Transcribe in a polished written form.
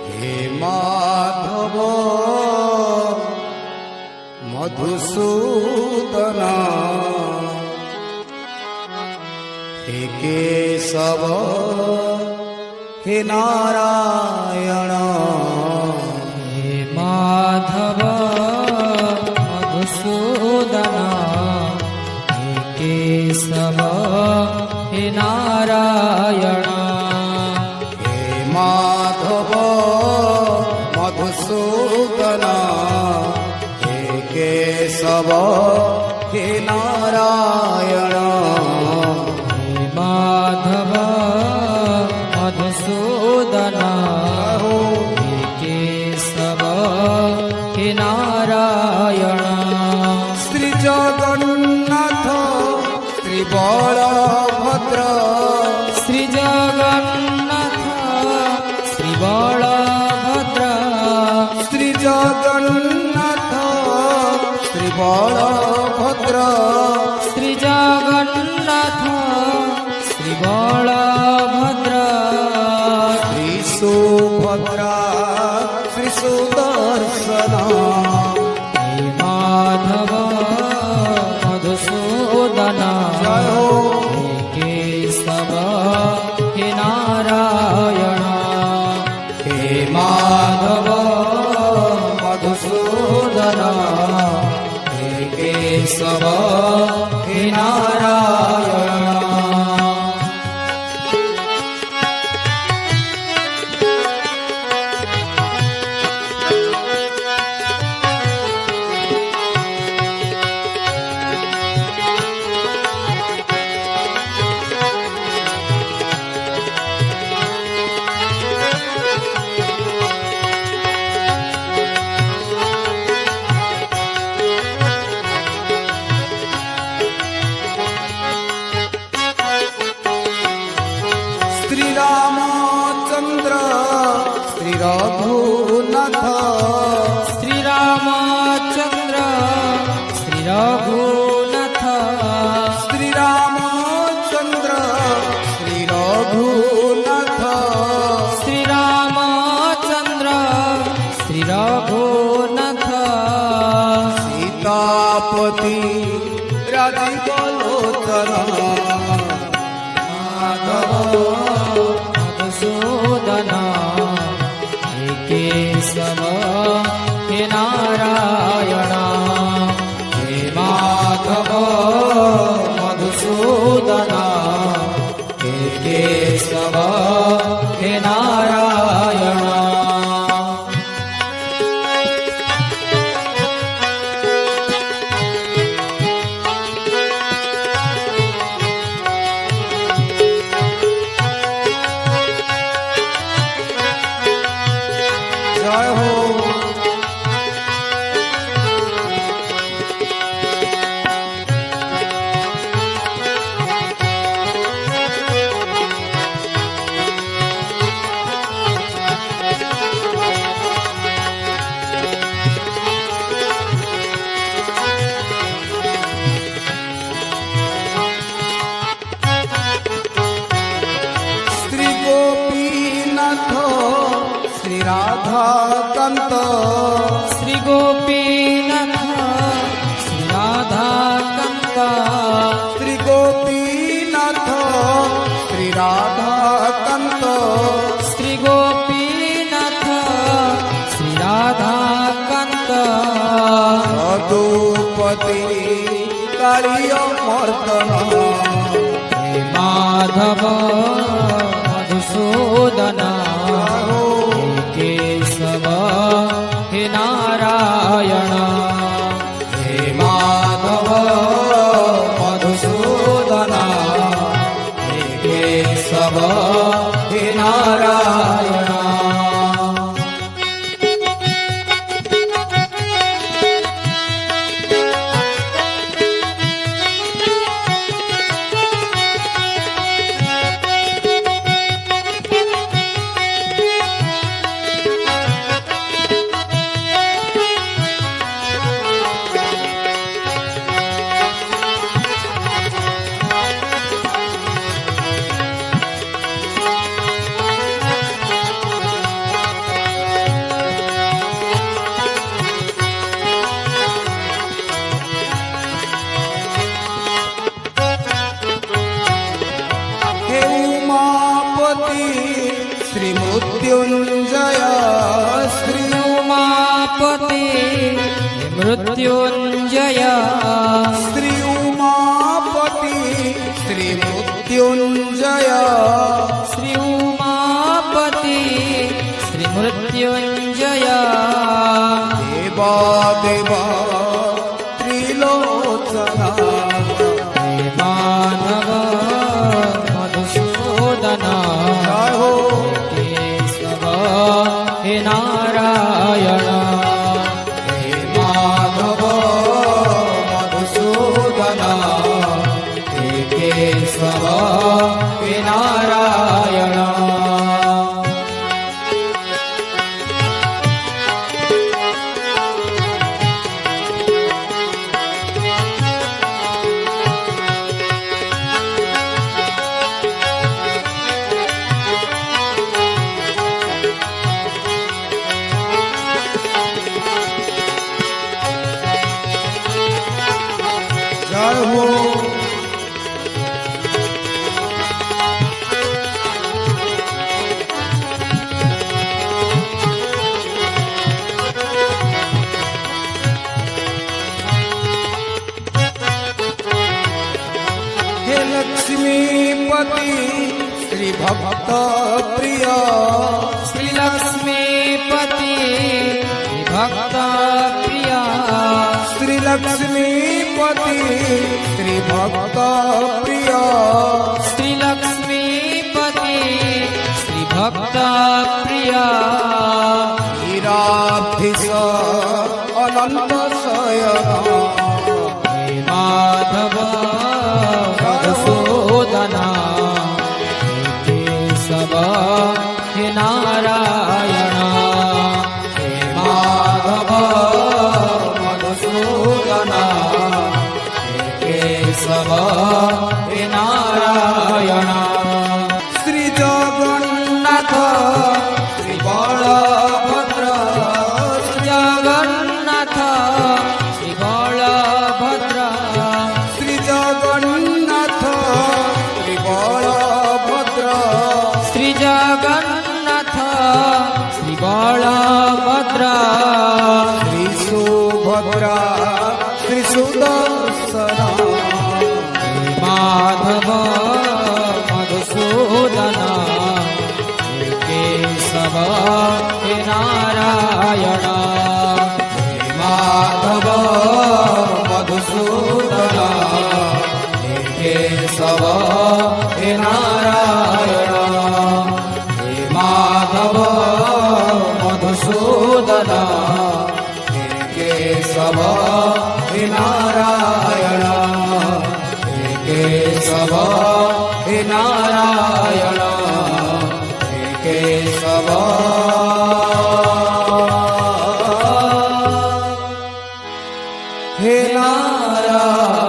हे माधव मधुसूदन हे केशव हे नारायण हे माधव मधुसूदन हे केशव हे नारायण हे माधव मधुसूदन हे केशव हे नारायण हे माधव मधुसूदन हे केशव हे नारायण श्री जगन्नाथ श्री बलभद्र श्री जगन्नाथ श्री बलभद्र श्री जगन्नाथ श्री बलभद्र श्री जगन्नाथ श्री बलभद्र श्री सुभद्रा श्री सुदर्शन हे माधव मधुसूदन जय हो हे केशव हे नारायण हे माधव मधुसूदन हे केशव हे नारायण श्री रामचंद्र श्री रघुनाथ श्री रामचंद्र श्री रघुनाथ श्री रामचंद्र श्री रघुनाथ श्री रामचंद्र श्री रघुनाथ सीतापति राजीवलोचन माधव मधुसूदन हे केशव हे नारायण हे माधव मधुसूदन हे केशव हे नारायण जय हो श्री गोपीनाथ श्री राधा कांत श्री गोपीनाथ श्री राधा कांत श्री गोपीनाथ श्री राधा कांत श्री गोपीनाथ श्री राधा कांत रघुपति कालिय मर्दन हे माधव मधुसूदन हे केशव हे नारायण हे माधव मधुसूदन हे केशव हे नारायण मृत्युंजय श्री उमापति मृत्युंजय श्री उमापति श्री मृत्युंजय श्री उमापति श्री मृत्युंजय देवा देवा त्रिलोचना हे माधव मधुसूदन जय हो केशव हे नारायण हे माधव मधुसूदन हे केशव हे नारायण जय हो हे लक्ष्मीपति श्री भक्त प्रिय श्री लक्ष्मीपति भक्त प्रिया श्री लक्ष्मीपति श्री भक्त प्रिय श्री लक्ष्मीपति श्री भक्त प्रिया हीराब्धिश अनंत शयन हे माधव मधुसूदन हे केशव हे नारायण हे माधव मधुसूदन हे केशव हे नारायण श्री जगन्नाथ श्री बलभद्र जगन्नाथ श्री बलभद्र श्री जगन्नाथ श्री बलभद्र श्री जगन्नाथ श्री बलभद्र श्री सुभद्रा श्री सुदर्शन हे माधव मधुसूदन हे केशव हे नारायण हे माधव मधुसूदन हे केशव हे नारायण हे माधव मधुसूदन हे केशव हे नारायण हे केशव हे नारायण हे केशव हे नारायण